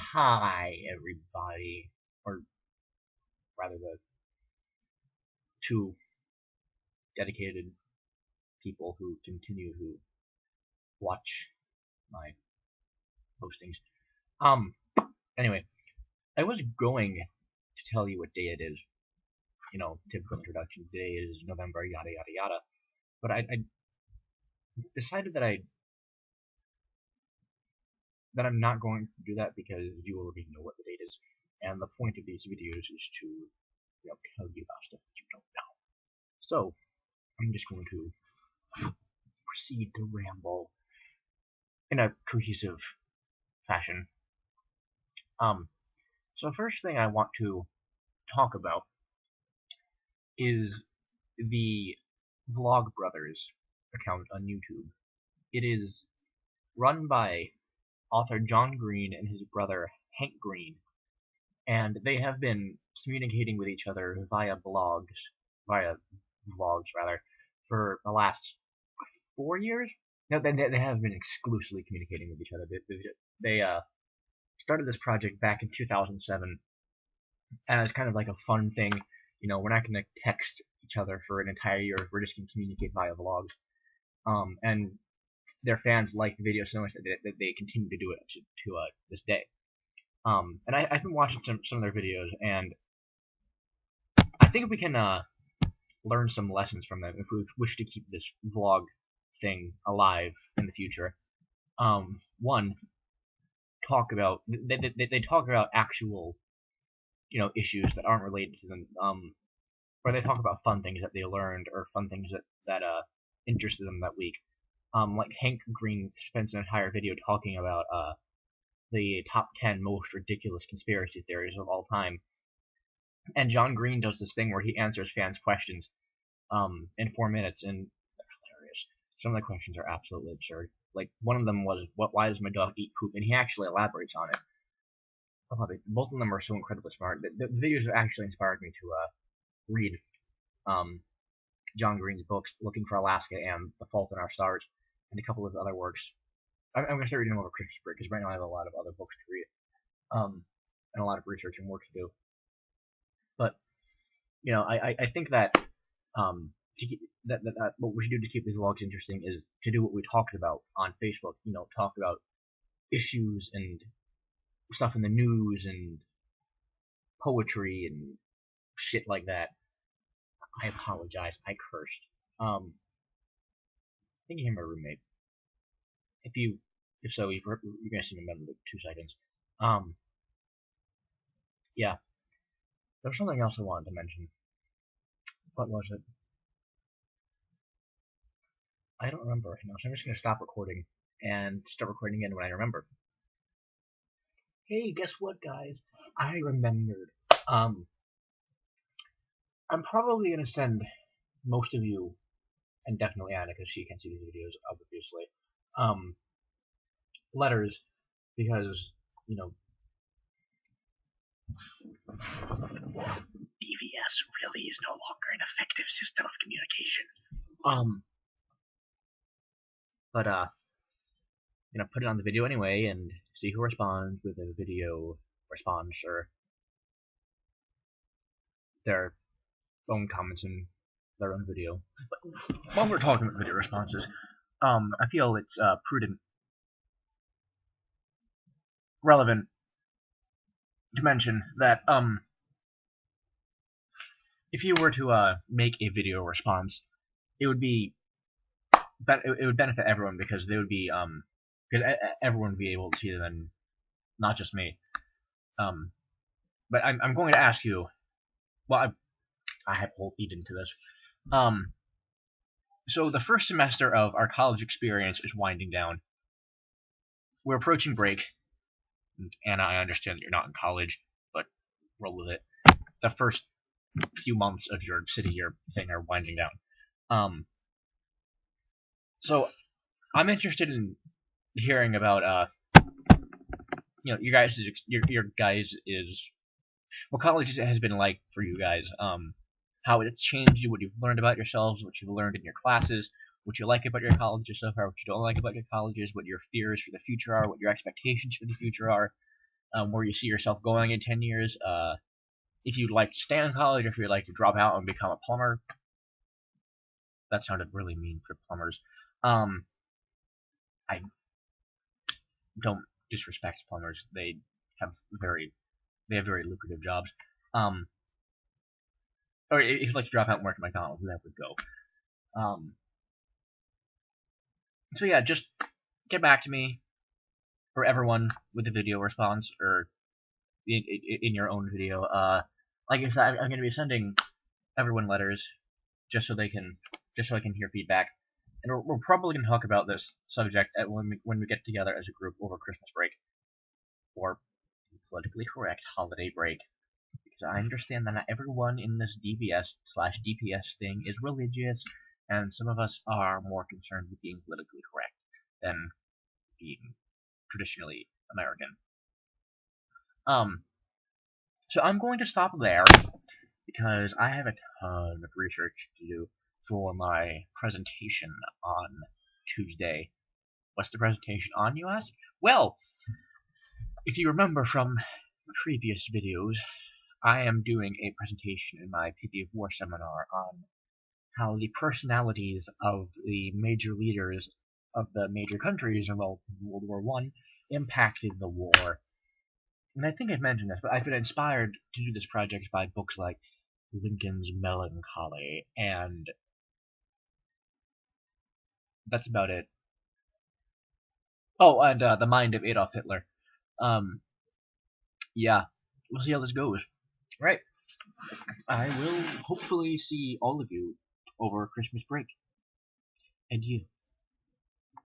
Hi, everybody, or rather, the two dedicated people who continue to watch my postings. Um, anyway, I was going to tell you what day it is. Typical introduction. Today is November, yada yada yada. But I decided that I'm not going to do that because you already know what the date is, and the point of these videos is to tell you about stuff that you don't know. So I'm just going to proceed to ramble in a cohesive fashion. So first thing I want to talk about is the Vlogbrothers account on YouTube. It is run by author John Green and his brother Hank Green, and they have been communicating with each other via vlogs rather, for the last 4 years. No, they have been exclusively communicating with each other. They started this project back in 2007, and it's kind of like a fun thing. We're not going to text each other for an entire year. We're just going to communicate via vlogs. And their fans like the video so much that they continue to do it to this day. And I've been watching some of their videos, and I think we can learn some lessons from them if we wish to keep this vlog thing alive in the future. One, they talk about actual issues that aren't related to them, or they talk about fun things that they learned or fun things that interested them that week. Like Hank Green spends an entire video talking about the top 10 most ridiculous conspiracy theories of all time, and John Green does this thing where he answers fans' questions in 4 minutes, and they're hilarious. Some of the questions are absolutely absurd. Like, one of them was, why does my dog eat poop? And he actually elaborates on it. I love it. Both of them are so incredibly smart. The videos have actually inspired me to read John Green's books, Looking for Alaska and The Fault in Our Stars, and a couple of other works. I'm going to start reading them over Christmas break, because right now I have a lot of other books to read, and a lot of research and work to do. But, I think that what we should do to keep these vlogs interesting is to do what we talked about on Facebook. Talk about issues and stuff in the news and poetry and shit like that. I apologize. I cursed. I think you're my roommate. If so, you're gonna see me in about 2 seconds. Yeah. There was something else I wanted to mention. What was it? I don't remember right now, so I'm just gonna stop recording and start recording again when I remember. Hey, guess what, guys? I remembered. I'm probably gonna send most of you, and definitely Anna, because she can see these videos, obviously, letters, because, DVS really is no longer an effective system of communication. But put it on the video anyway, and see who responds with a video response, or their own comments in their own video. But while we're talking about video responses, I feel it's prudent, relevant to mention that if you were to make a video response, it would benefit everyone, because they would be because everyone would be able to see them, and not just me. But I'm going to ask you. Well, I have a whole feed into this. So the first semester of our college experience is winding down. We're approaching break. And Anna, I understand that you're not in college, but roll with it. The first few months of your city year thing are winding down. So I'm interested in hearing about your guys' what college has been like for you guys. How it's changed you, what you've learned about yourselves, what you've learned in your classes, what you like about your colleges so far, what you don't like about your colleges, what your fears for the future are, what your expectations for the future are. where you see yourself going in 10 years. If you'd like to stay in college, or if you'd like to drop out and become a plumber. That sounded really mean for plumbers. I don't disrespect plumbers. They have very lucrative jobs. Or if you'd like to drop out and work at McDonald's, that would go. So yeah, just get back to me, or everyone, with the video response, or in your own video. Like I said, I'm going to be sending everyone letters just so I can hear feedback. And we're probably going to talk about this subject when we get together as a group over Christmas break, or politically correct holiday break. Because I understand that not everyone in this DBS/DPS thing is religious, and some of us are more concerned with being politically correct than being traditionally American. So I'm going to stop there because I have a ton of research to do for my presentation on Tuesday. What's the presentation on, you ask? Well, if you remember from previous videos, I am doing a presentation in my Pity of War seminar on how the personalities of the major leaders of the major countries in World War I impacted the war. And I think I've mentioned this, but I've been inspired to do this project by books like Lincoln's Melancholy, and that's about it. Oh, and The Mind of Adolf Hitler. Yeah, we'll see how this goes. Right. I will hopefully see all of you over Christmas break. And you.